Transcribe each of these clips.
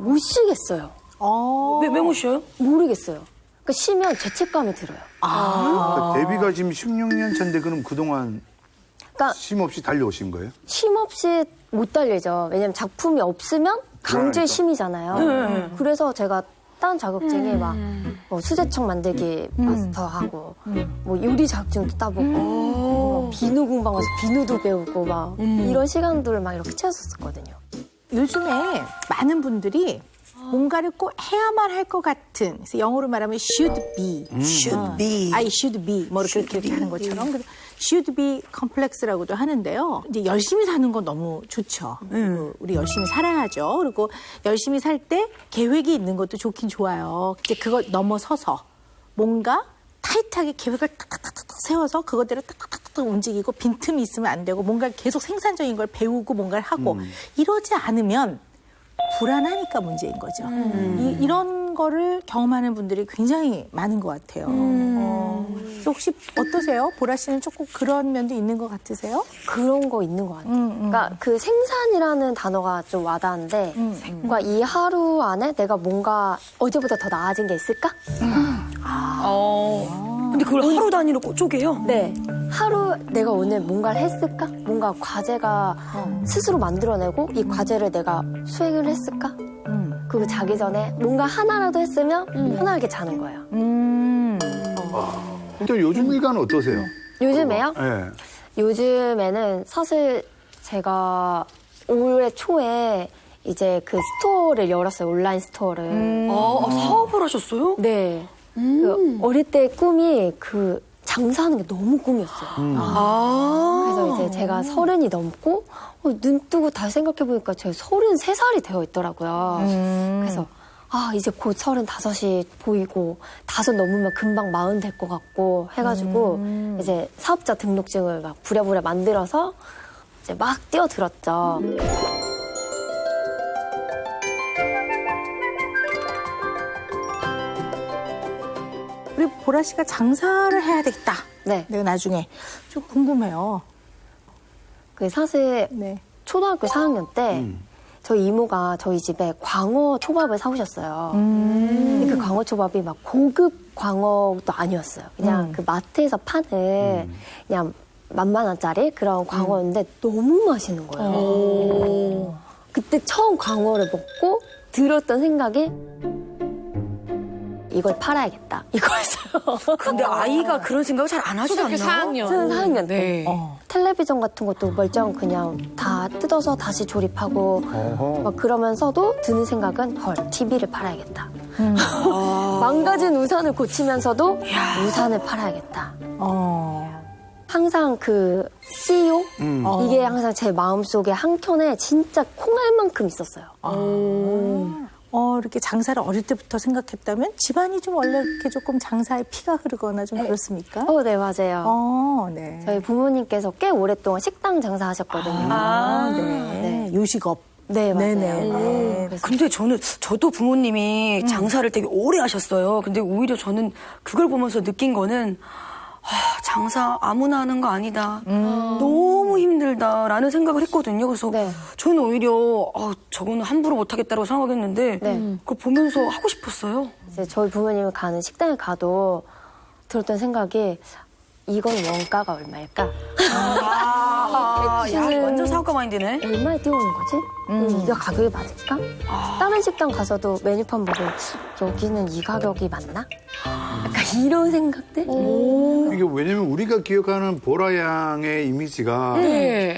못 쉬겠어요. 왜 못 쉬어요? 모르겠어요. 그러니까 쉬면 죄책감이 들어요. 그러니까 데뷔가 지금 16년 차인데 그럼 그동안 그러니까 쉼 없이 달려오신 거예요? 쉼 없이 못 달리죠. 왜냐면 작품이 없으면 강제 쉼이잖아요. 그래서 제가 딴 자격증이 막 뭐 수제청 만들기 마스터하고 뭐 요리 자격증도 따보고 뭐 비누 공방 가서 비누도 배우고 막 이런 시간들을 막 이렇게 채웠었거든요. 요즘에 많은 분들이 뭔가를 꼭 해야만 할 것 같은, 그래서 영어로 말하면 should be, Should be. I should be, 뭐 이렇게 하는 것처럼 그래서 should be complex라고도 하는데요. 이제 열심히 사는 건 너무 좋죠. 우리 열심히 살아야죠. 그리고 열심히 살 때 계획이 있는 것도 좋긴 좋아요. 이제 그걸 넘어서서 뭔가 타이트하게 계획을 탁탁탁탁 세워서 그것대로 탁탁탁탁 움직이고 빈틈이 있으면 안 되고 뭔가 계속 생산적인 걸 배우고 뭔가를 하고 이러지 않으면 불안하니까 문제인 거죠. 이런 거를 경험하는 분들이 굉장히 많은 것 같아요. 혹시 어떠세요? 보라 씨는 조금 그런 면도 있는 것 같으세요? 그런 거 있는 것 같아요. 그러니까 그 생산이라는 단어가 좀 와닿는데 뭔가 이 하루 안에 내가 뭔가 어제보다 더 나아진 게 있을까? 근데 그걸 하루 단위로 쪼개요? 네. 하루 내가 오늘 뭔가를 했을까? 뭔가 과제가 스스로 만들어내고 이 과제를 내가 수행을 했을까? 그리고 자기 전에 뭔가 하나라도 했으면 편하게 자는 거예요. 또 요즘 일과는 어떠세요? 요즘에요? 네. 요즘에는 사실 제가 올해 초에 이제 그 스토어를 열었어요. 온라인 스토어를. 사업을 하셨어요? 네. 그 어릴 때 꿈이 그 장사하는 게 너무 꿈이었어요. 그래서 이제 제가 30이 넘고 눈 뜨고 다시 생각해보니까 제가 33살이 되어 있더라고요. 그래서 이제 곧 35이 보이고 5 넘으면 금방 40 될 것 같고 해가지고 이제 사업자 등록증을 막 부랴부랴 만들어서 이제 막 뛰어들었죠. 우리 보라 씨가 장사를 해야 되겠다. 네. 내가 나중에 좀 궁금해요. 그 사실 네. 초등학교 4학년 때 저희 이모가 저희 집에 광어 초밥을 사오셨어요. 근데 그 광어 초밥이 막 고급 광어도 아니었어요. 그냥 그 마트에서 파는 그냥 만만원짜리 그런 광어였는데 너무 맛있는 거예요. 그때 처음 광어를 먹고 들었던 생각이 이걸 팔아야겠다. 이거였어요. 근데 아이가 그런 생각을 잘 안 하지 않나요? 4학년 때. 네. 텔레비전 같은 것도 멀쩡 그냥 다 뜯어서 다시 조립하고 막 그러면서도 드는 생각은 TV를 팔아야겠다. 망가진 우산을 고치면서도 우산을 팔아야겠다. 항상 그 CEO? 이게 항상 제 마음속에 한켠에 진짜 콩알만큼 있었어요. 이렇게 장사를 어릴 때부터 생각했다면 집안이 좀 원래 이렇게 조금 장사에 피가 흐르거나 좀 그렇습니까? 네, 맞아요. 네. 저희 부모님께서 꽤 오랫동안 식당 장사하셨거든요. 네. 요식업. 네, 맞아요. 네네. 그래서 근데 저도 부모님이 장사를 되게 오래 하셨어요. 근데 오히려 저는 그걸 보면서 느낀 거는 장사 아무나 하는 거 아니다. 너무 힘들다라는 생각을 했거든요. 그래서 네. 저는 오히려 저거는 함부로 못하겠다고 생각했는데 네. 그걸 보면서 하고 싶었어요. 이제 저희 부모님이 가는 식당에 가도 들었던 생각이 이건 원가가 얼마일까? 야, 완전 사업가 마인드네. 얼마에 띄우는 거지? 이게 가격이 맞을까? 다른 식당 가서도 메뉴판 보고 여기는 이 가격이 맞나? 약간 이런 생각들? 이게 왜냐면 우리가 기억하는 보라 양의 이미지가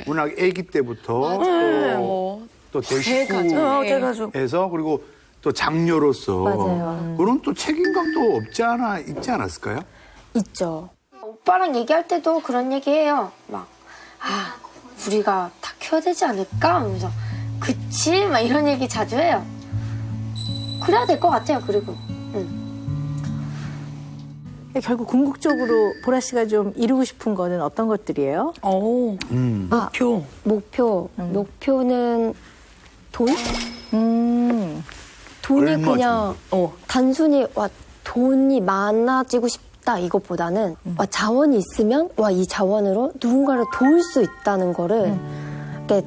워낙 아기 때부터 또 대식구에서 돼가지고. 그리고 또 장녀로서 맞아요. 그런 또 책임감도 있지 않았을까요? 있죠. 오빠랑 얘기할 때도 그런 얘기해요. 막, 우리가 다 키워야 되지 않을까? 하면서, 그치? 막 이런 얘기 자주 해요. 그래야 될 것 같아요, 그리고. 결국 궁극적으로 보라 씨가 좀 이루고 싶은 거는 어떤 것들이에요? 목표는 돈? 돈이 얼마 그냥 단순히 돈이 많아지고 싶다 이것보다는 자원이 있으면 이 자원으로 누군가를 도울 수 있다는 거를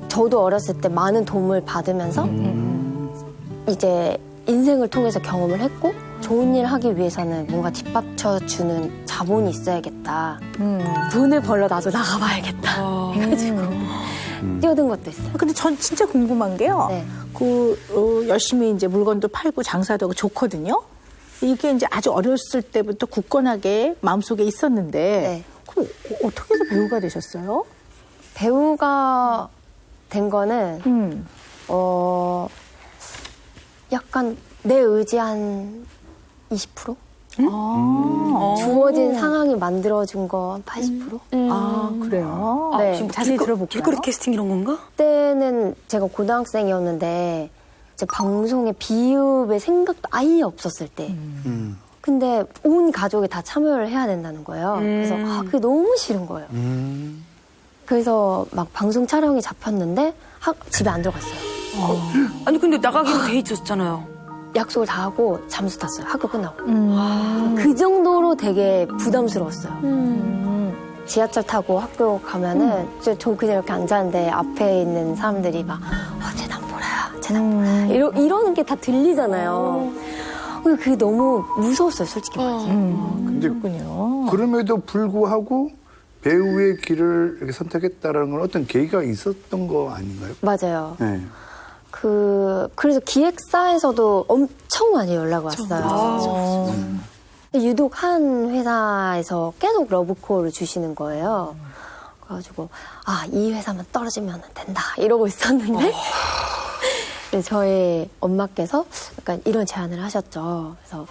저도 어렸을 때 많은 도움을 받으면서 이제 인생을 통해서 경험을 했고 좋은 일 하기 위해서는 뭔가 뒷받쳐주는 자본이 있어야겠다. 돈을 벌러 나도 나가봐야겠다. 해가지고 뛰어든 것도 있어요. 근데 전 진짜 궁금한 게요. 네. 열심히 이제 물건도 팔고 장사도 하고 좋거든요. 이게 이제 아주 어렸을 때부터 굳건하게 마음속에 있었는데 네. 그럼 어떻게 해서 배우가 되셨어요? 배우가 된 거는 약간 내 의지 한 20%? 주어진 상황이 만들어준 거 한 80%? 아, 그래요? 네. 지금 뭐 자세히 들어볼까요? 길거리 캐스팅 이런 건가? 그때는 제가 고등학생이었는데 이제 방송에 비읍의 생각도 아예 없었을 때. 근데 온 가족이 다 참여를 해야 된다는 거예요. 그래서 그게 너무 싫은 거예요. 그래서 막 방송 촬영이 잡혔는데 집에 안 들어갔어요. 아니 근데 나가기로 돼 있었잖아요. 약속을 다 하고 잠수 탔어요. 학교 끝나고. 그 정도로 되게 부담스러웠어요. 지하철 타고 학교 가면은 저 그냥 이렇게 앉았는데 앞에 있는 사람들이 막 쟤 남보라야, 쟤 남보라야 이러는 게 다 들리잖아요. 그게 너무 무서웠어요, 솔직히 말해서. 근데 그렇군요. 그럼에도 불구하고 배우의 길을 이렇게 선택했다라는 건 어떤 계기가 있었던 거 아닌가요? 맞아요. 네. 그래서 기획사에서도 엄청 많이 연락 왔어요. 유독 한 회사에서 계속 러브콜을 주시는 거예요. 그래가지고, 이 회사만 떨어지면 된다. 이러고 있었는데, 저희 엄마께서 약간 이런 제안을 하셨죠. 그래서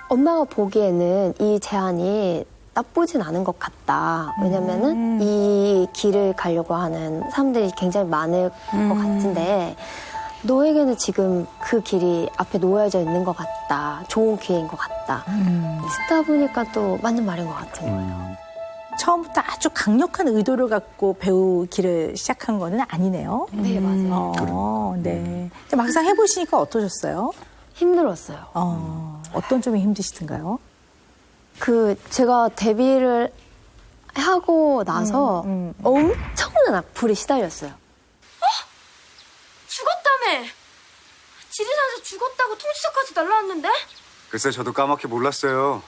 엄마가 보기에는 이 제안이 나쁘진 않은 것 같다. 왜냐면은 이 길을 가려고 하는 사람들이 굉장히 많을 것 같은데 너에게는 지금 그 길이 앞에 놓여져 있는 것 같다. 좋은 기회인 것 같다. 듣다 보니까 또 맞는 말인 것 같은 거예요. 처음부터 아주 강력한 의도를 갖고 배우 길을 시작한 거는 아니네요. 네, 맞아요. 네. 막상 해보시니까 어떠셨어요? 힘들었어요. 어떤 점이 힘드시던가요? 제가 데뷔를 하고 나서 엄청난 악플이 시달렸어요. 죽었다며! 지리산에서 죽었다고 통지서까지 날라왔는데? 글쎄 저도 까맣게 몰랐어요.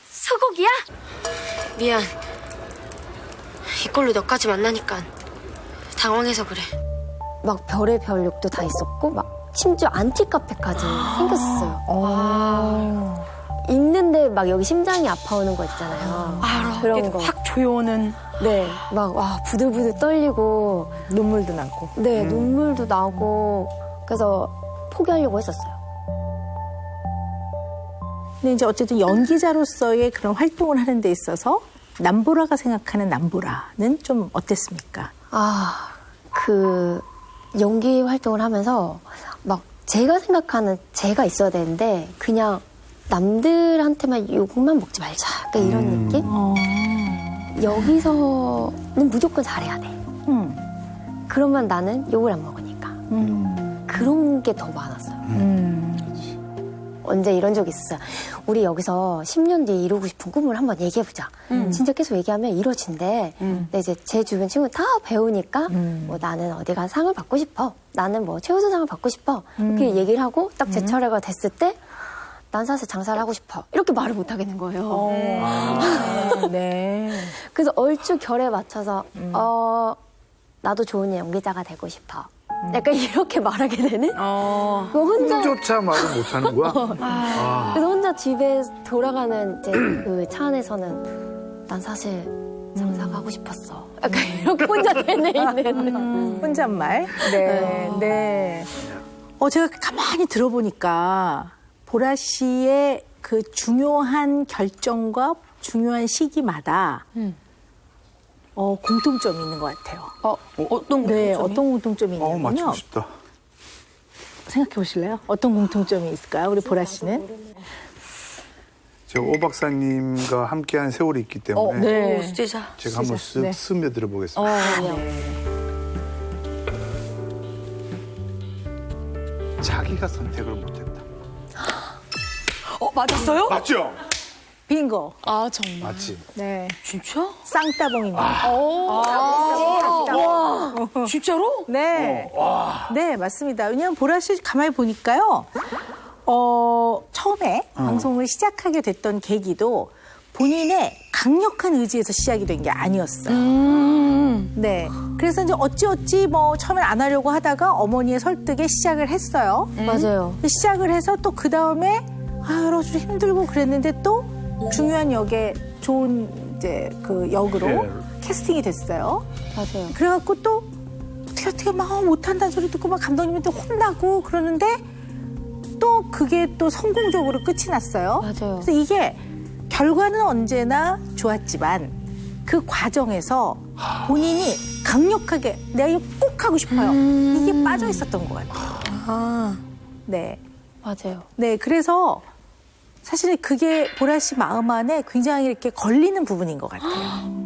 소고기야? 미안. 이꼴로 너까지 만나니까 당황해서 그래. 막 별의 별 욕도 다 있었고 막 심지어 안티카페까지 생겼었어요. 읽는데 막 여기 심장이 아파오는 거 있잖아요. 그런 거. 확 조여오는. 네, 막 부들부들 떨리고 눈물도 나고. 네, 눈물도 나고 그래서 포기하려고 했었어요. 근데 이제 어쨌든 연기자로서의 그런 활동을 하는 데 있어서 남보라가 생각하는 남보라는 좀 어땠습니까? 연기 활동을 하면서 막 제가 생각하는 제가 있어야 되는데 그냥 남들한테만 욕만 먹지 말자. 약간 이런 느낌? 여기서는 무조건 잘해야 돼. 그러면 나는 욕을 안 먹으니까. 그런 게 더 많았어요. 언제 이런 적이 있었어요. 우리 여기서 10년 뒤에 이루고 싶은 꿈을 한번 얘기해보자. 진짜 계속 얘기하면 이루어진대. 근데 이제 제 주변 친구 다 배우니까 뭐 나는 어디 가서 상을 받고 싶어. 나는 뭐 최우수상을 받고 싶어. 이렇게 얘기를 하고 딱 제 차례가 됐을 때 난 사실 장사를 하고 싶어. 이렇게 말을 못 하겠는 거예요. 네. 그래서 얼추 결에 맞춰서 나도 좋은 연기자가 되고 싶어. 약간 이렇게 말하게 되는? 그 혼자 조차 말을 못하는 거야? 그래서 혼자 집에 돌아가는 이제 그 차 안에서는 난 사실 장사가 하고 싶었어. 약간 이렇게 혼자 되뇌이는. 혼잣말. 네. 네. 제가 가만히 들어보니까 보라 씨의 그 중요한 결정과 중요한 시기마다 공통점이 있는 것 같아요. 어떤 거? 네, 어떤 공통점이 있냐면요. 맞추고 싶다. 생각해 보실래요? 어떤 공통점이 있을까요? 우리 보라 씨는? 제가 오 박사님과 함께한 세월이 있기 때문에 네. 수제자. 제가 한번 쓱 네. 스며들어 보겠습니다. 자기가 선택을 못했다. 맞았어요? 맞죠? 빙고. 아, 정말. 맞지? 네. 진짜? 쌍따봉입니다. 와, 진짜로? 네. 네, 맞습니다. 왜냐하면 보라 씨 가만히 보니까요. 처음에 방송을 시작하게 됐던 계기도 본인의 강력한 의지에서 시작이 된 게 아니었어요. 네. 그래서 이제 어찌어찌 뭐 처음엔 안 하려고 하다가 어머니의 설득에 시작을 했어요. 맞아요. 시작을 해서 또 그 다음에 여러 가지 힘들고 그랬는데 또 중요한 역에 좋은 이제 그 역으로 네. 캐스팅이 됐어요. 맞아요. 그래갖고 또 어떻게 막 못한다는 소리 듣고 막 감독님한테 혼나고 그러는데 또 그게 또 성공적으로 끝이 났어요. 맞아요. 그래서 이게 결과는 언제나 좋았지만 그 과정에서 본인이 강력하게 내가 이거 꼭 하고 싶어요. 이게 빠져 있었던 것 같아요. 네. 맞아요. 네, 그래서 사실 그게 보라 씨 마음 안에 굉장히 이렇게 걸리는 부분인 것 같아요.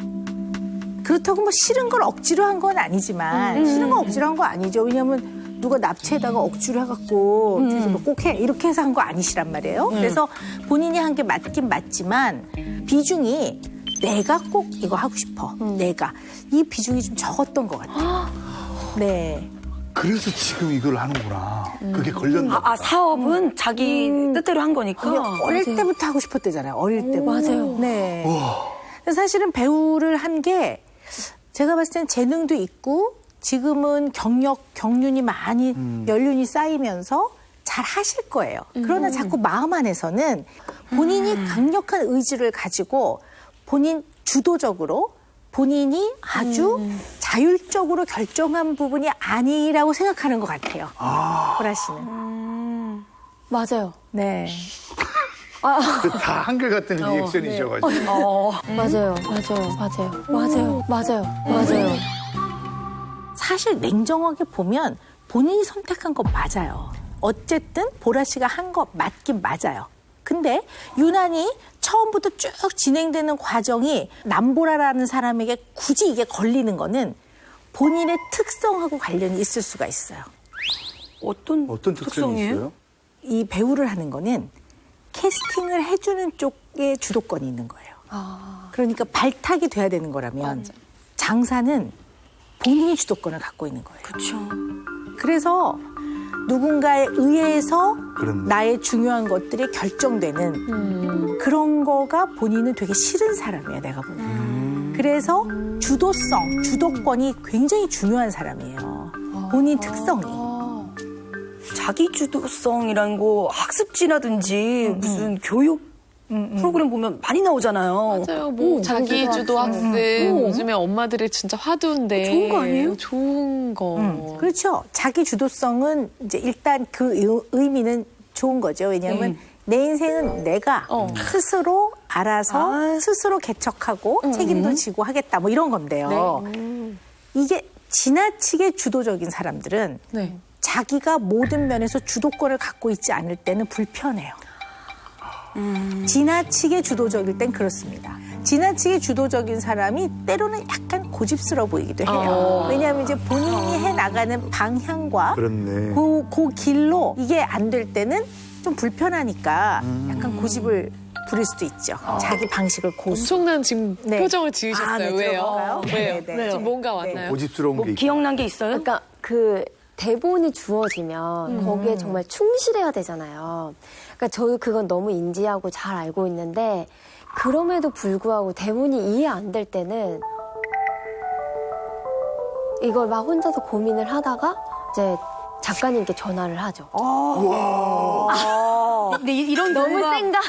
그렇다고 뭐 싫은 걸 억지로 한 건 아니지만 싫은 거 억지로 한 거 아니죠. 왜냐하면 누가 납치에다가 억지로 해갖고 그래서 뭐 꼭 해 이렇게 해서 한 거 아니시란 말이에요. 그래서 본인이 한 게 맞긴 맞지만 비중이 내가 꼭 이거 하고 싶어. 내가 이 비중이 좀 적었던 것 같아요. 네. 그래서 지금 이걸 하는구나. 그게 걸렸나 보다. 사업은 자기 뜻대로 한 거니까. 어릴 때부터 하고 싶었대잖아요. 어릴 때부터. 맞아요. 네. 근데 사실은 배우를 한 게 제가 봤을 땐 재능도 있고 지금은 경륜이 많이 연륜이 쌓이면서 잘 하실 거예요. 그러나 자꾸 마음 안에서는 본인이 강력한 의지를 가지고 본인 주도적으로 본인이 아주 자율적으로 결정한 부분이 아니라고 생각하는 것 같아요. 보라 씨는. 맞아요. 네. 다 한결같은 리액션이셔가지고. 맞아요. 맞아요. 사실 냉정하게 보면 본인이 선택한 거 맞아요. 어쨌든 보라 씨가 한 거 맞긴 맞아요. 근데 유난히 처음부터 쭉 진행되는 과정이 남보라라는 사람에게 굳이 이게 걸리는 거는 본인의 특성하고 관련이 있을 수가 있어요. 어떤 특성이 특성이에요? 있어요? 이 배우를 하는 거는 캐스팅을 해주는 쪽에 주도권이 있는 거예요. 그러니까 발탁이 돼야 되는 거라면 장사는 본인이 주도권을 갖고 있는 거예요. 그렇죠. 그래서 누군가에 의해서 그렇네. 나의 중요한 것들이 결정되는 그런 거가 본인은 되게 싫은 사람이에요, 내가 보면. 그래서 주도권이 굉장히 중요한 사람이에요. 본인 특성이. 자기 주도성이라는 거 학습지라든지 무슨 교육 프로그램 보면 많이 나오잖아요. 맞아요. 뭐 자기주도 학습 요즘에 엄마들의 진짜 화두인데 좋은 거 아니에요? 좋은 거. 그렇죠. 자기 주도성은 이제 일단 그 의미는 좋은 거죠. 왜냐하면 내 인생은 내가 스스로 알아서 스스로 개척하고 책임도 지고 하겠다 뭐 이런 건데요. 이게 지나치게 주도적인 사람들은 네. 자기가 모든 면에서 주도권을 갖고 있지 않을 때는 불편해요. 지나치게 주도적일 땐 그렇습니다. 지나치게 주도적인 사람이 때로는 약간 고집스러워 보이기도 해요. 왜냐하면 이제 본인이 해나가는 방향과 그렇네. 그 길로 이게 안 될 때는 좀 불편하니까 약간 고집을 부릴 수도 있죠. 자기 방식을 고수. 엄청난 지금 네. 표정을 지으셨어요. 아, 네, 왜요? 들어볼까요? 왜요? 네, 네. 지금 뭔가 왔나요? 고집스러운 뭐 게 있고. 기억난 게 있어요? 그러니까 그 대본이 주어지면 거기에 정말 충실해야 되잖아요. 그러니까 저도 그건 너무 인지하고 잘 알고 있는데 그럼에도 불구하고 대본이 이해 안 될 때는 이걸 막 혼자서 고민을 하다가 이제 작가님께 전화를 하죠. 근데 이런 너무 경우가 센가?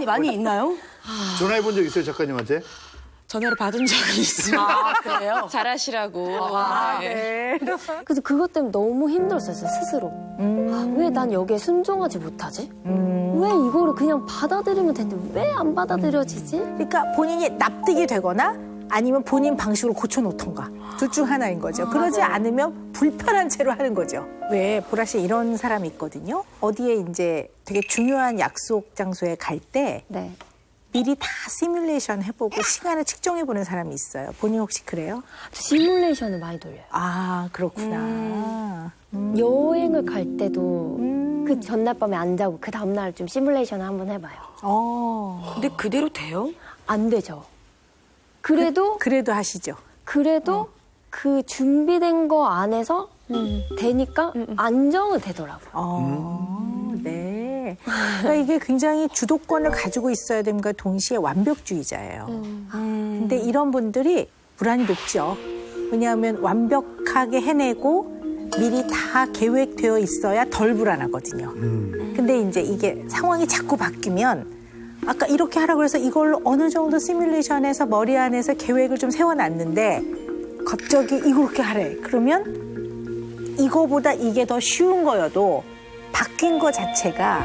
많이 있나요? 전화해 본 적 있어요, 작가님한테? 전화를 받은 적은 있습니다. 그래요? 잘하시라고. 네. 그래서 그것 때문에 너무 힘들었어요, 스스로. 왜 난 여기에 순종하지 못하지? 왜 이거를 그냥 받아들이면 되는데 왜 안 받아들여지지? 그러니까 본인이 납득이 되거나 아니면 본인 방식으로 고쳐놓던가 둘 중 하나인 거죠. 그러지 않으면 불편한 채로 하는 거죠. 왜 보라 씨 이런 사람이 있거든요. 어디에 이제 되게 중요한 약속 장소에 갈 때 네. 미리 다 시뮬레이션 해보고 시간을 측정해보는 사람이 있어요. 본인 혹시 그래요? 시뮬레이션을 많이 돌려요. 아, 그렇구나. 여행을 갈 때도 그 전날 밤에 안 자고 그 다음날 좀 시뮬레이션을 한번 해봐요. 근데 그대로 돼요? 안 되죠. 그래도 그래도 하시죠. 그 준비된 거 안에서 되니까 안정은 되더라고요. 네. 그러니까 이게 굉장히 주도권을 가지고 있어야 됨과 동시에 완벽주의자예요. 근데 이런 분들이 불안이 높죠. 왜냐하면 완벽하게 해내고 미리 다 계획되어 있어야 덜 불안하거든요. 근데 이제 이게 상황이 자꾸 바뀌면 아까 이렇게 하라고 해서 이걸로 어느 정도 시뮬레이션에서 머리 안에서 계획을 좀 세워놨는데 갑자기 이렇게 하래. 그러면 이거보다 이게 더 쉬운 거여도 바뀐 거 자체가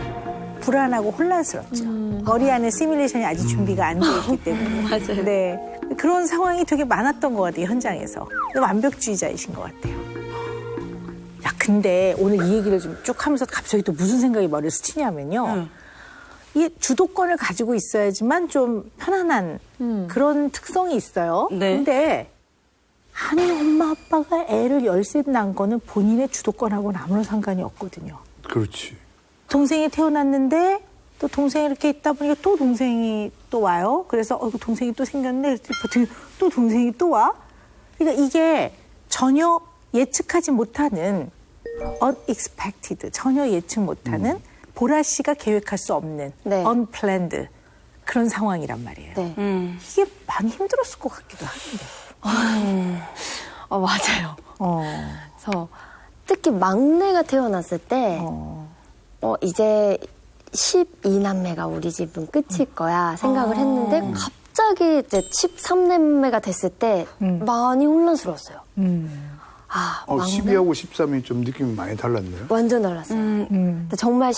불안하고 혼란스럽죠. 머리 안에 시뮬레이션이 아직 준비가 안 돼 있기 때문에. 맞아요. 네. 그런 상황이 되게 많았던 것 같아요, 현장에서. 완벽주의자이신 것 같아요. 야, 근데 오늘 이 얘기를 좀 쭉 하면서 갑자기 또 무슨 생각이 머리에 스치냐면요. 이 주도권을 가지고 있어야지만 좀 편안한 그런 특성이 있어요. 네. 근데 아니 엄마 아빠가 애를 열셋 낳은 거는 본인의 주도권하고는 아무런 상관이 없거든요. 그렇지. 동생이 태어났는데 또 동생이 이렇게 있다 보니까 또 동생이 또 와요. 그래서 동생이 또 생겼네. 또 동생이 또 와. 그러니까 이게 전혀 예측하지 못하는 unexpected, 전혀 예측 못하는 보라 씨가 계획할 수 없는 네. unplanned 그런 상황이란 말이에요. 네. 이게 많이 힘들었을 것 같기도 한데. 맞아요. 그래서 특히 막내가 태어났을 때 이제 12남매가 우리 집은 끝일 거야 생각을 했는데 갑자기 이제 13남매가 됐을 때 많이 혼란스러웠어요. 아, 막내? 12하고 13이 좀 느낌이 많이 달랐네요. 완전 달랐어요. 근데 정말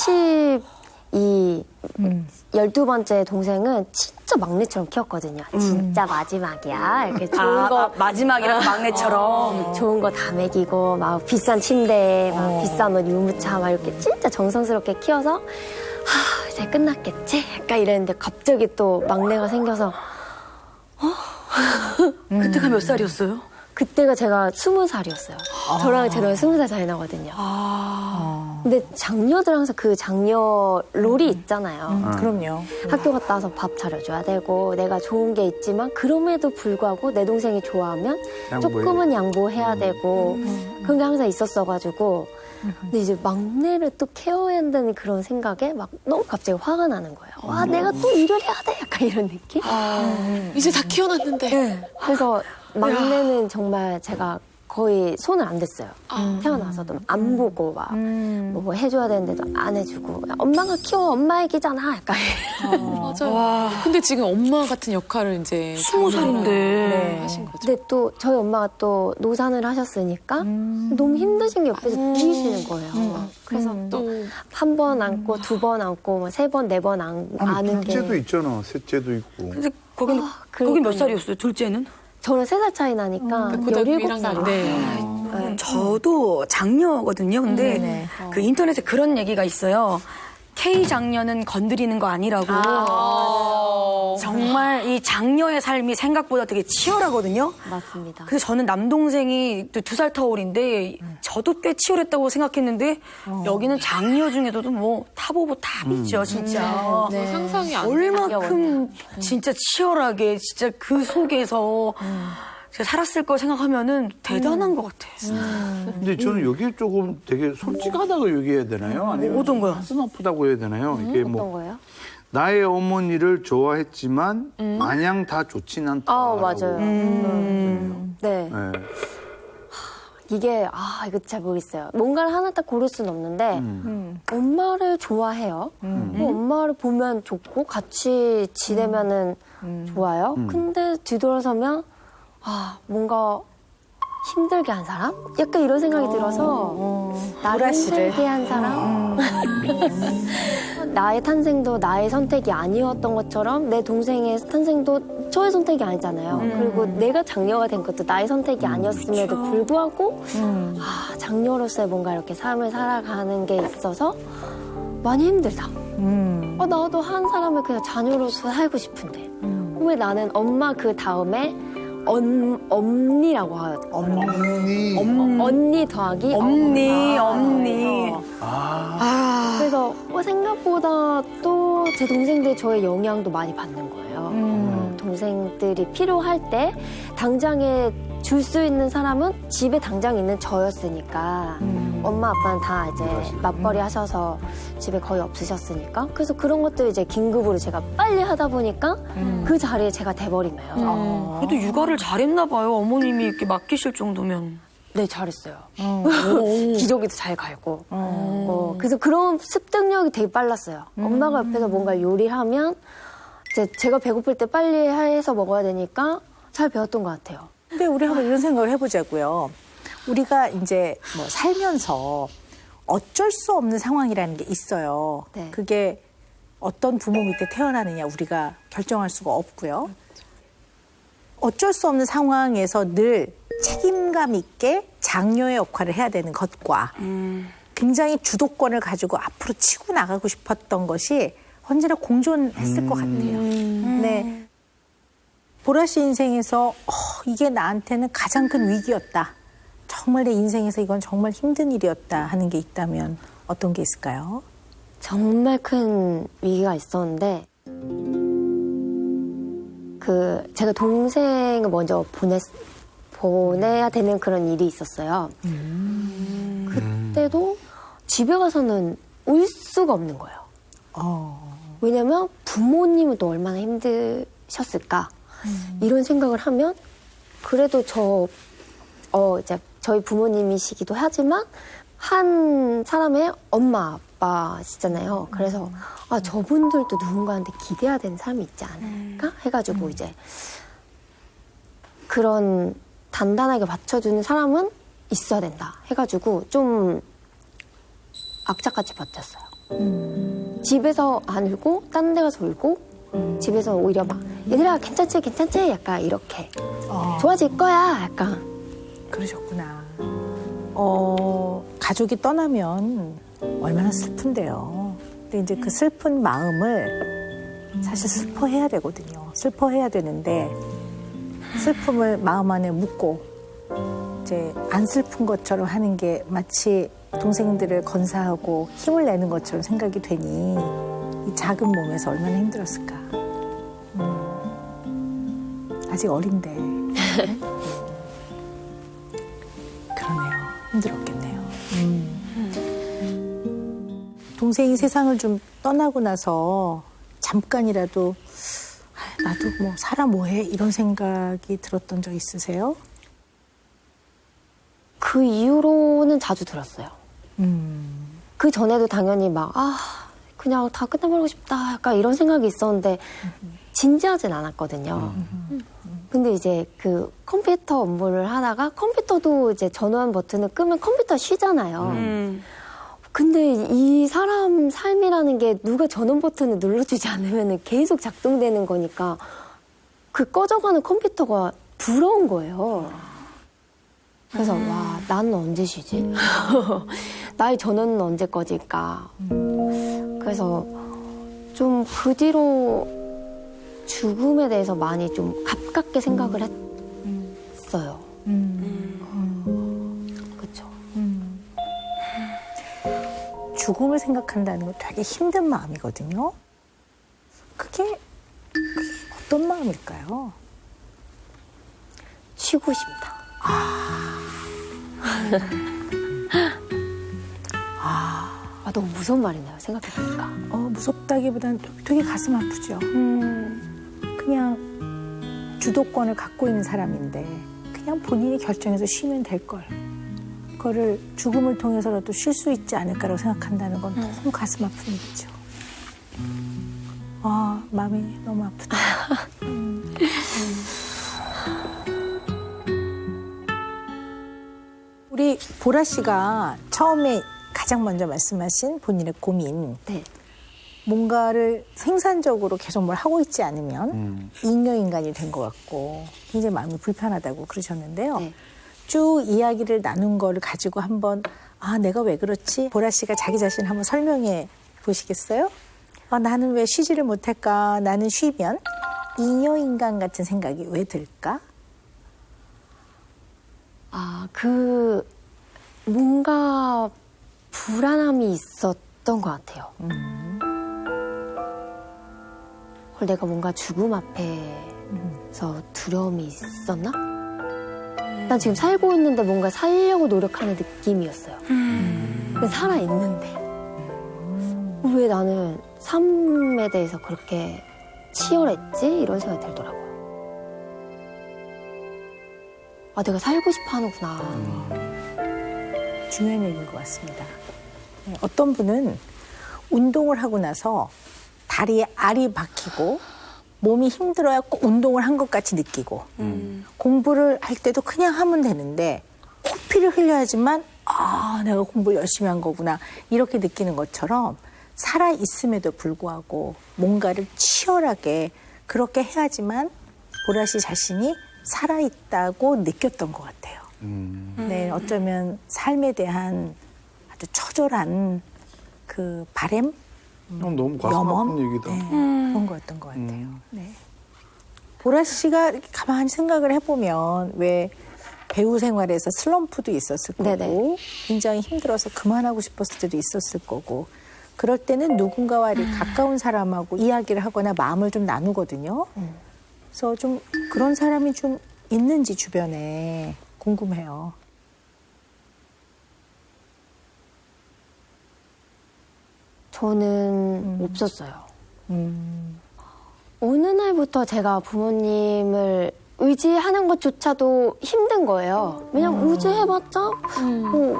12번째 동생은 진짜 막내처럼 키웠거든요. 진짜 마지막이야. 이렇게 좋은 거 마지막이랑 막내처럼. 좋은 거 다 먹이고 막 비싼 침대에 막 비싼 옷 유모차 막 이렇게 진짜 정성스럽게 키워서 이제 끝났겠지? 약간 이랬는데 갑자기 또 막내가 생겨서 그때가 몇 살이었어요? 그때가 제가 20살이었어요. 저랑 제 동생 20살 차이 나거든요. 근데 장녀들 항상 그 장녀 롤이 있잖아요. 그럼요. 학교 갔다 와서 밥 차려줘야 되고 내가 좋은 게 있지만 그럼에도 불구하고 내 동생이 좋아하면 조금은 양보해야 되고 그런 게 항상 있었어가지고 근데 이제 막내를 또 케어해야 한다는 그런 생각에 막 너무 갑자기 화가 나는 거예요. 와 내가 또 일을 해야 돼 약간 이런 느낌? 이제 다 키워놨는데. 그래서 막내는 정말 제가 거의 손을 안 댔어요. 태어나서도 안 보고 막 뭐 해줘야 되는데도 안 해주고 엄마가 키워 엄마 얘기잖아 약간 맞아요. 근데 지금 엄마 같은 역할을 이제 20살인데. 하신 거죠. 근데 또 저희 엄마가 또 노산을 하셨으니까 너무 힘드신 게 옆에서 보이시는 거예요. 그래서 또 한 번 안고 두 번 안고 뭐 세 번 네 번 안는 게 둘째도 있잖아. 셋째도 있고. 근데 거긴 몇 그러니까요. 살이었어요, 둘째는? 저는 3살 차이 나니까 고등학교 17살이요. 1학년. 네. 저도 장녀거든요. 근데 네네. 그 인터넷에 그런 얘기가 있어요. K 장녀는 건드리는 거 아니라고. 정말 이 장녀의 삶이 생각보다 되게 치열하거든요. 맞습니다. 그래서 저는 남동생이 또 2살 터울인데 저도 꽤 치열했다고 생각했는데 여기는 장녀 중에서도 뭐 탑 오브 탑이죠, 진짜. 네. 상상이 안 얼마큼 진짜 치열하게 진짜 그 속에서 제가 살았을 거 생각하면은 대단한 것 같아요. 근데 저는 여기 조금 되게 솔직하다고 얘기해야 되나요? 아니면 어떤 거요? 가슴 아프다고 해야 되나요? 이게 어떤 뭐 거예요? 나의 어머니를 좋아했지만 마냥 다 좋진 않다. 맞아요. 네. 네. 이게 이거 잘 모르겠어요. 뭔가를 하나 딱 고를 수는 없는데 엄마를 좋아해요. 뭐 엄마를 보면 좋고 같이 지내면은 좋아요. 근데 뒤돌아서면 뭔가 힘들게 한 사람? 약간 이런 생각이 들어서 나를 힘들게 한 사람? 나의 탄생도 나의 선택이 아니었던 것처럼 내 동생의 탄생도 저의 선택이 아니잖아요. 그리고 내가 장녀가 된 것도 나의 선택이 아니었음에도 불구하고 장녀로서의 뭔가 이렇게 삶을 살아가는 게 있어서 많이 힘들다. 나도 한 사람을 그냥 자녀로서 살고 싶은데 왜 나는 엄마 그 다음에 엄니라고 하거든요. 언니 더하기 엄니. 그래서 생각보다 또 제 동생들이 저의 영향도 많이 받는 거예요. 동생들이 필요할 때 당장에 줄 수 있는 사람은 집에 당장 있는 저였으니까 엄마 아빠는 다 이제 맞벌이 하셔서 집에 거의 없으셨으니까 그래서 그런 것들 이제 긴급으로 제가 빨리 하다 보니까 그 자리에 제가 돼버린 거예요. 그래도 육아를 잘했나 봐요. 어머님이 이렇게 맡기실 정도면. 네, 잘했어요. 기저귀도 잘 갈고. 그래서 그런 습득력이 되게 빨랐어요. 엄마가 옆에서 뭔가 요리를 하면 이제 제가 배고플 때 빨리 해서 먹어야 되니까 잘 배웠던 것 같아요. 근데 우리 한번 이런 생각을 해보자고요. 우리가 이제 뭐 살면서 어쩔 수 없는 상황이라는 게 있어요. 네. 그게 어떤 부모 밑에 태어나느냐 우리가 결정할 수가 없고요. 어쩔 수 없는 상황에서 늘 책임감 있게 장녀의 역할을 해야 되는 것과 굉장히 주도권을 가지고 앞으로 치고 나가고 싶었던 것이 언제나 공존했을 것 같아요. 네. 보라 씨 인생에서 이게 나한테는 가장 큰 위기였다. 정말 내 인생에서 이건 정말 힘든 일이었다 하는 게 있다면 어떤 게 있을까요? 정말 큰 위기가 있었는데 제가 동생을 먼저 보내야 되는 그런 일이 있었어요. 그때도 집에 가서는 울 수가 없는 거예요. 왜냐면 부모님은 또 얼마나 힘드셨을까 이런 생각을 하면 그래도 이제 저희 부모님이시기도 하지만 한 사람의 엄마 아빠시잖아요. 그래서 저분들도 누군가한테 기대야 되는 사람이 있지 않을까 해가지고 이제 그런 단단하게 받쳐주는 사람은 있어야 된다 해가지고 좀 악착같이 버텼어요. 집에서 안 울고 딴 데 가서 울고 집에서 오히려 막 얘들아 괜찮지 약간 이렇게 좋아질 거야 약간 그러셨구나. 가족이 떠나면 얼마나 슬픈데요. 근데 이제 그 슬픈 마음을 사실 슬퍼해야 되거든요. 슬퍼해야 되는데 슬픔을 마음 안에 묻고 이제 안 슬픈 것처럼 하는 게 마치 동생들을 건사하고 힘을 내는 것처럼 생각이 되니 이 작은 몸에서 얼마나 힘들었을까. 아직 어린데. 그러네요. 힘들었겠네요. 동생이 세상을 좀 떠나고 나서 잠깐이라도 나도 뭐 살아 뭐해 이런 생각이 들었던 적 있으세요? 그 이후로는 자주 들었어요. 그 전에도 당연히 그냥 다 끝내버리고 싶다 약간 이런 생각이 있었는데 진지하진 않았거든요. 근데 이제 그 컴퓨터 업무를 하다가 컴퓨터도 이제 전원 버튼을 끄면 컴퓨터 쉬잖아요. 근데 이 사람 삶이라는 게 누가 전원 버튼을 눌러주지 않으면 계속 작동되는 거니까 그 꺼져가는 컴퓨터가 부러운 거예요. 그래서 나는 언제 쉬지? 나의 전원은 언제 꺼질까? 그래서 좀 그 뒤로 죽음에 대해서 많이 좀 가깝게 생각을 했어요. 그렇죠. 죽음을 생각한다는 건 되게 힘든 마음이거든요. 그게 어떤 마음일까요? 쉬고 싶다. 너무 무서운 말이네요. 생각해보니까. 무섭다기보다는 되게 가슴 아프죠. 그냥 주도권을 갖고 있는 사람인데 그냥 본인이 결정해서 쉬면 될 걸. 그거를 죽음을 통해서라도 쉴 수 있지 않을까라고 생각한다는 건 너무 가슴 아픈 일이죠. 마음이 너무 아프다. 우리 보라 씨가 처음에 가장 먼저 말씀하신 본인의 고민. 네. 뭔가를 생산적으로 계속 뭘 하고 있지 않으면 잉여인간이 된 것 같고 굉장히 마음이 불편하다고 그러셨는데요. 네. 쭉 이야기를 나눈 거를 가지고 한번 내가 왜 그렇지? 보라 씨가 자기 자신을 한번 설명해 보시겠어요? 나는 왜 쉬지를 못할까? 나는 쉬면 잉여인간 같은 생각이 왜 들까? 뭔가 불안함이 있었던 것 같아요. 그걸 내가 뭔가 죽음 앞에서 두려움이 있었나? 난 지금 살고 있는데 뭔가 살려고 노력하는 느낌이었어요. 근데 살아있는데. 왜 나는 삶에 대해서 그렇게 치열했지? 이런 생각이 들더라고요. 내가 살고 싶어 하는구나. 중요한 얘기인 것 같습니다. 어떤 분은 운동을 하고 나서 다리에 알이 박히고 몸이 힘들어야 꼭 운동을 한 것 같이 느끼고 공부를 할 때도 그냥 하면 되는데 코피를 흘려야지만 내가 공부를 열심히 한 거구나 이렇게 느끼는 것처럼 살아있음에도 불구하고 뭔가를 치열하게 그렇게 해야지만 보라 씨 자신이 살아있다고 느꼈던 것 같아요. 네, 어쩌면 삶에 대한 아주 처절한 그 바램, 너무 가슴 아픈 얘기다. 네, 그런 거였던 것 같아요. 네. 보라 씨가 이렇게 가만히 생각을 해보면 왜 배우 생활에서 슬럼프도 있었을 거고 네네. 굉장히 힘들어서 그만하고 싶었을 때도 있었을 거고 그럴 때는 누군가와 이렇게 가까운 사람하고 이야기를 하거나 마음을 좀 나누거든요. 그래서 좀 그런 사람이 좀 있는지 주변에 궁금해요. 저는 없었어요. 어느 날부터 제가 부모님을 의지하는 것조차도 힘든 거예요. 왜냐면 의지해봤자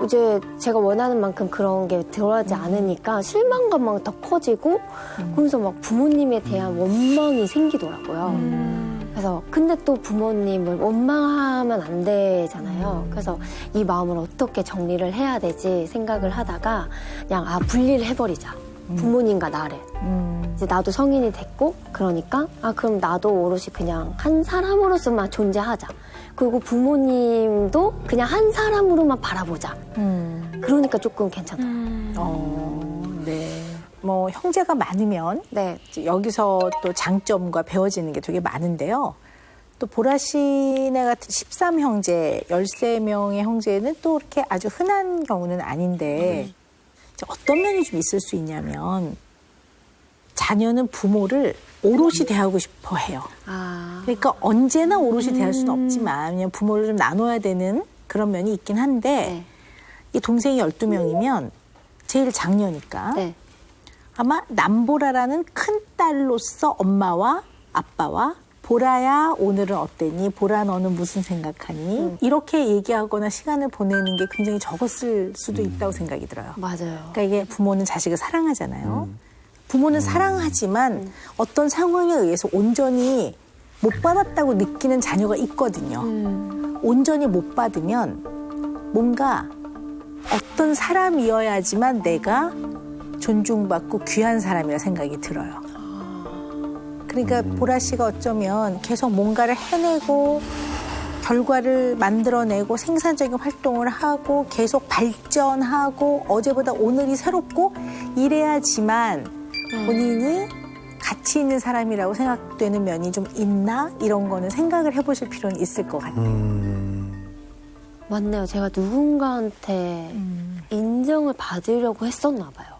이제 제가 원하는 만큼 그런 게 들어가지 않으니까 실망감만 더 커지고 그러면서 막 부모님에 대한 원망이 생기더라고요. 그래서 근데 또 부모님을 원망하면 안 되잖아요. 그래서 이 마음을 어떻게 정리를 해야 되지 생각을 하다가 그냥 분리를 해버리자. 부모님과 나를. 이제 나도 성인이 됐고 그러니까 그럼 나도 오롯이 그냥 한 사람으로서만 존재하자. 그리고 부모님도 그냥 한 사람으로만 바라보자. 그러니까 조금 괜찮아요. 네. 뭐 형제가 많으면 네. 여기서 또 장점과 배워지는 게 되게 많은데요. 또 보라 씨네 같은 13형제, 13명의 형제는 또 그렇게 아주 흔한 경우는 아닌데 어떤 면이 좀 있을 수 있냐면 자녀는 부모를 오롯이 대하고 싶어 해요. 그러니까 언제나 오롯이 대할 수는 없지만 그냥 부모를 좀 나눠야 되는 그런 면이 있긴 한데 이 동생이 12명이면 제일 장녀니까 네. 아마 남보라라는 큰 딸로서 엄마와 아빠와 보라야 오늘은 어땠니? 보라 너는 무슨 생각하니? 이렇게 얘기하거나 시간을 보내는 게 굉장히 적었을 수도 있다고 생각이 들어요. 맞아요. 그러니까 이게 부모는 자식을 사랑하잖아요. 부모는 사랑하지만 어떤 상황에 의해서 온전히 못 받았다고 느끼는 자녀가 있거든요. 온전히 못 받으면 뭔가 어떤 사람이어야지만 내가 존중받고 귀한 사람이라 생각이 들어요. 그러니까 보라 씨가 어쩌면 계속 뭔가를 해내고 결과를 만들어내고 생산적인 활동을 하고 계속 발전하고 어제보다 오늘이 새롭고 이래야지만 본인이 가치 있는 사람이라고 생각되는 면이 좀 있나? 이런 거는 생각을 해보실 필요는 있을 것 같아요. 맞네요. 제가 누군가한테 인정을 받으려고 했었나 봐요.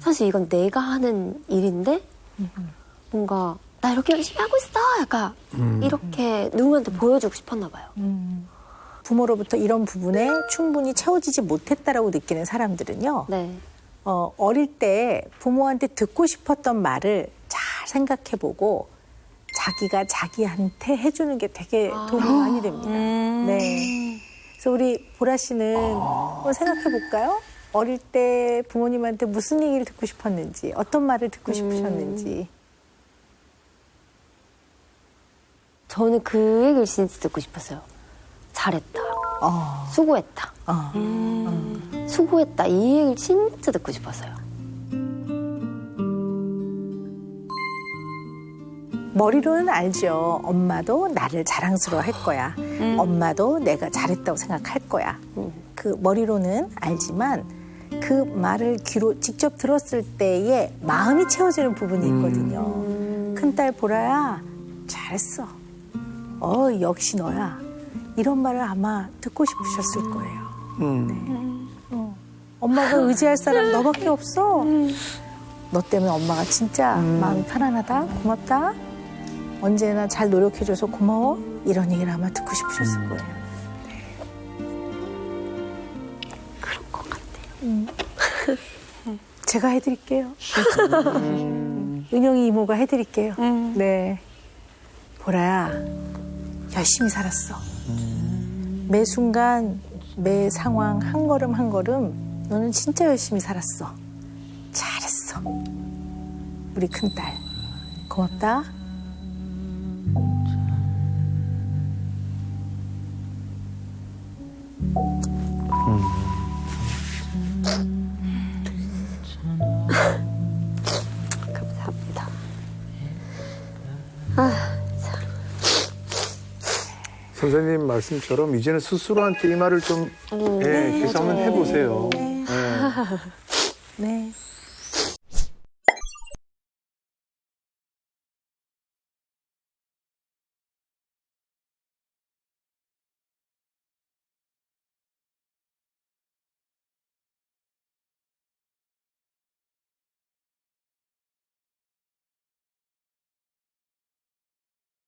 사실 이건 내가 하는 일인데 뭔가 나 이렇게 열심히 하고 있어 약간 이렇게 누구한테 보여주고 싶었나 봐요. 부모로부터 이런 부분에 충분히 채워지지 못했다라고 느끼는 사람들은요. 네. 어릴 때 부모한테 듣고 싶었던 말을 잘 생각해보고 자기가 자기한테 해주는 게 되게 도움이 많이 됩니다. 네. 그래서 우리 보라 씨는 한번 생각해볼까요? 어릴 때 부모님한테 무슨 얘기를 듣고 싶었는지, 어떤 말을 듣고 싶으셨는지. 저는 그 얘기를 진짜 듣고 싶었어요. 잘했다. 수고했다. 수고했다. 이 얘기를 진짜 듣고 싶었어요. 머리로는 알죠. 엄마도 나를 자랑스러워 할 거야. 엄마도 내가 잘했다고 생각할 거야. 그 머리로는 알지만 그 말을 귀로 직접 들었을 때에 마음이 채워지는 부분이 있거든요. 큰딸 보라야, 잘했어. 역시 너야. 이런 말을 아마 듣고 싶으셨을 거예요. 엄마가 의지할 사람 너밖에 없어. 너 때문에 엄마가 진짜 마음이 편안하다. 고맙다. 언제나 잘 노력해줘서 고마워. 이런 얘기를 아마 듣고 싶으셨을 거예요. 그런 것 같아요. 제가 해드릴게요. 은영이 이모가 해드릴게요. 네. 보라야, 열심히 살았어. 매 순간, 매 상황, 한 걸음 한 걸음 너는 진짜 열심히 살았어. 잘했어. 우리 큰딸. 고맙다. 감사합니다. 선생님 말씀처럼 이제는 스스로한테 이 말을 좀 계속 한번 해보세요. 네.